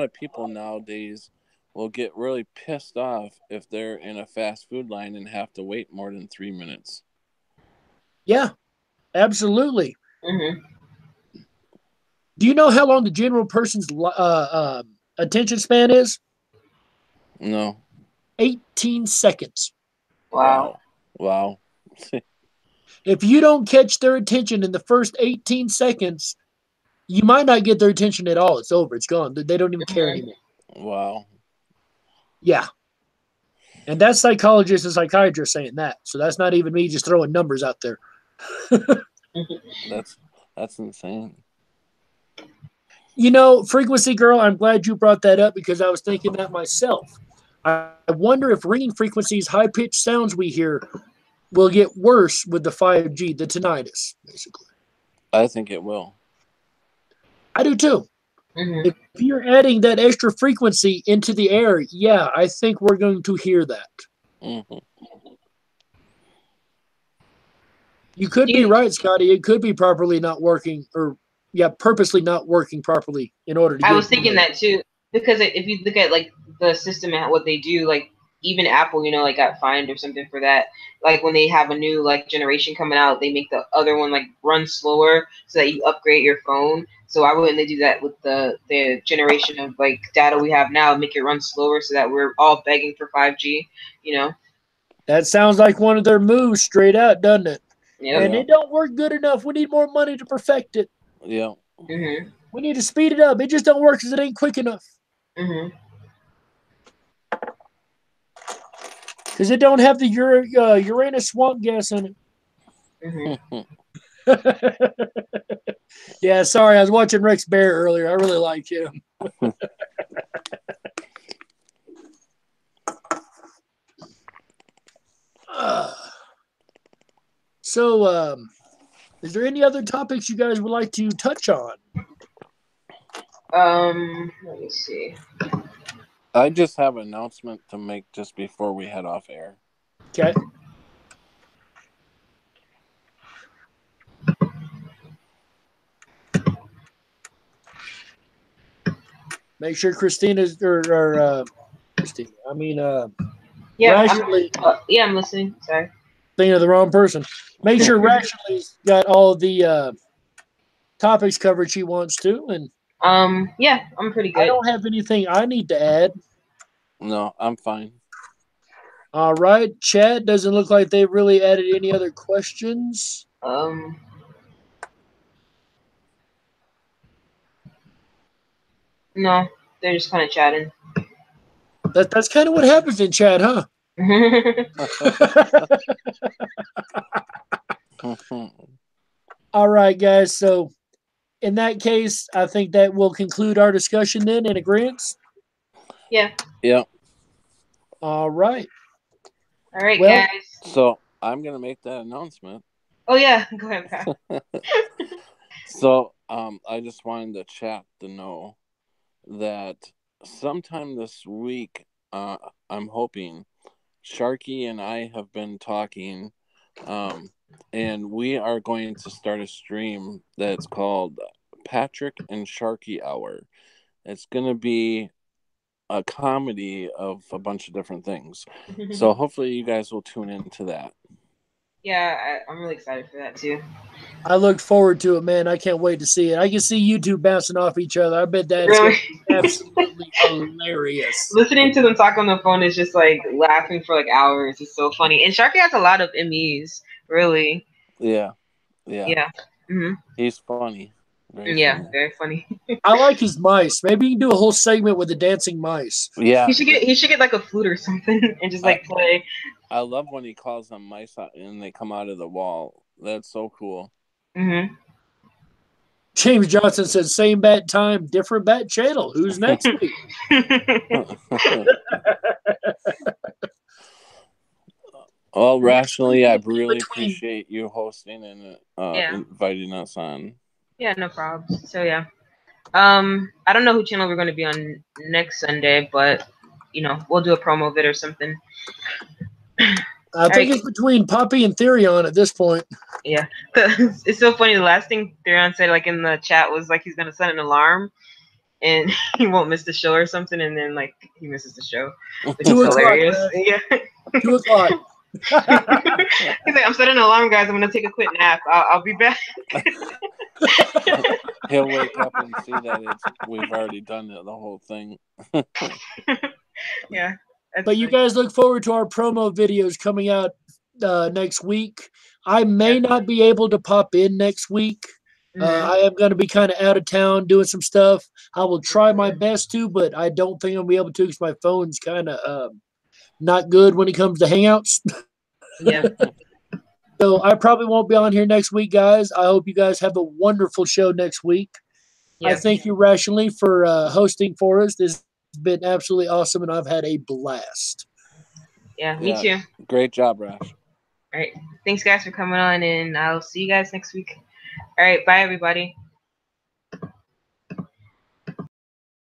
of people nowadays will get really pissed off if they're in a fast food line and have to wait more than 3 minutes. Yeah, absolutely. Do you know how long the general person's attention span is? No. 18 seconds. Wow. Wow. If you don't catch their attention in the first 18 seconds, you might not get their attention at all. It's over. It's gone. They don't even care anymore. Wow. Yeah. And that's psychologists and psychiatrists saying that. So that's not even me just throwing numbers out there. That's insane. You know, frequency girl, I'm glad you brought that up because I was thinking that myself. I wonder if ringing frequencies, high-pitched sounds we hear will get worse with the 5G, the tinnitus, basically. I think it will. I do too. If you're adding that extra frequency into the air, yeah, I think we're going to hear that. You could be right, Scotty. It could be properly not working, or purposely not working properly in order to. I was thinking that too, because if you look at like the system and what they do, like even Apple, you know, like got fined or something for that. Like when they have a new like generation coming out, they make the other one like run slower so that you upgrade your phone. So why wouldn't they do that with the generation of like data we have now, make it run slower so that we're all begging for 5G, you know? That sounds like one of their moves straight out, doesn't it? Yep. And it don't work good enough. We need more money to perfect it. Yeah. We need to speed it up. It just don't work because it ain't quick enough. Because it don't have the Uranus swamp gas in it. Yeah, sorry. I was watching Rex Bear earlier. I really like him. So, is there any other topics you guys would like to touch on? Let me see. I just have an announcement to make just before we head off air. Okay. Make sure Christina's Christina. I mean, Rationally. I'm listening. Sorry. Thinking of the wrong person. Make sure Rationally's got all the topics covered she wants to, and yeah, I'm pretty good. I don't have anything I need to add. No, I'm fine. All right, chat doesn't look like they've really added any other questions. No, they're just kind of chatting. That's kind of what happens in chat, huh? All right, guys. So, in that case, I think that will conclude our discussion then in agreement. Yeah. Yeah. All right. All right, guys. So, I'm going to make that announcement. Oh, yeah. Go ahead, Pat. So, I just wanted the chat to know that sometime this week, I'm hoping Sharky and I have been talking, and we are going to start a stream that's called Patrick and Sharky Hour. It's going to be a comedy of a bunch of different things. So hopefully you guys will tune into that. Yeah, I'm really excited for that too. I look forward to it, man. I can't wait to see it. I can see you two bouncing off each other. I bet that's really? Absolutely hilarious. Listening to them talk on the phone is just like laughing for like hours. It's so funny. And Sharky has a lot of MEs, really. Yeah. Mm-hmm. He's funny. Very funny. I like his mice. Maybe you can do a whole segment with the dancing mice. Yeah. He should get like a flute or something and just like play. I love when he calls them mice and they come out of the wall. That's so cool. Mm-hmm. James Johnson says, same bat time, different bat channel. Who's next week? Well, Rationally, I really appreciate you hosting and inviting us on. Yeah, no problem. So, yeah. I don't know who channel we're going to be on next Sunday, but, we'll do a promo vid or something. I think it's between Poppy and Therion at this point. Yeah. It's so funny. The last thing Therion said, like, in the chat was, like, he's going to set an alarm and he won't miss the show or something, and then, like, he misses the show. Which is hilarious. Yeah. 2 o'clock. He's like, I'm setting an alarm, guys. I'm going to take a quick nap. I'll be back. He'll wake up and see that we've already done the whole thing. Yeah. But you guys look forward to our promo videos coming out next week. I may not be able to pop in next week. I am going to be kind of out of town doing some stuff. I will try my best to, but I don't think I'll be able to because my phone's kind of not good when it comes to Hangouts. Yeah. So I probably won't be on here next week, guys. I hope you guys have a wonderful show next week. I thank you, Rationally, for hosting for us. This has been absolutely awesome, and I've had a blast. Yeah, me too. Great job, Rash. All right. Thanks, guys, for coming on, and I'll see you guys next week. All right. Bye, everybody.